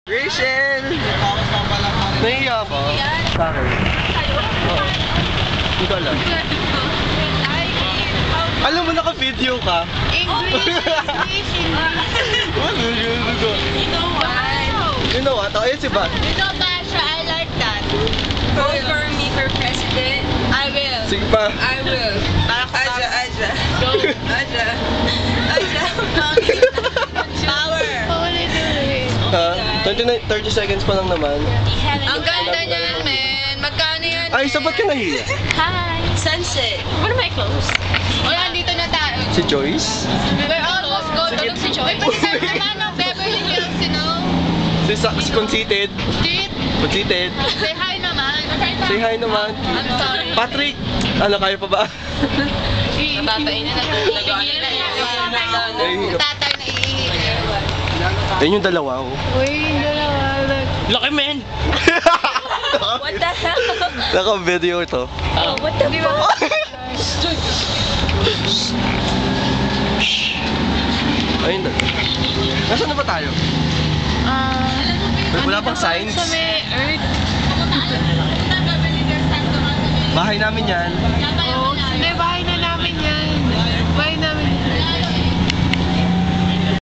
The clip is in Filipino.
Rachel! Nahiya ka? Sa akin? Oo. Hindi ko alam. Alam mo, naka-video ka? English. Ano yun? You know what? You know what? Ayun si Bat. You know, Basha, I like that. Vote for me for president. I will. Sige pa. I will. Aja. Go. Aja. Power. Ha? 30 seconds pa lang naman. Ang ganda niyan, man. Magkano yan? Ay, sa ba't ka nahiya? Hi. Sunset. What am I close? Wala, dito na tayo. Si Joyce? We're almost go. Tulog si Joy. Pwede tayo naman ng Beverly Hills, you know? Si Conceited. Did? Conceited. Say hi naman. Say hi naman. I'm sorry. Patrick! Ano, kaya pa ba? Tatay na natulog. Tatay na iihi. Ayun yung dalawa, oh. Uy, dalawa. Laki, men! What the hell? Naka-video ito. Oh, what the fuck? Ayun na. Nasaan na ba tayo? Wala pang signs? Sa may Earth. Bahay namin yan.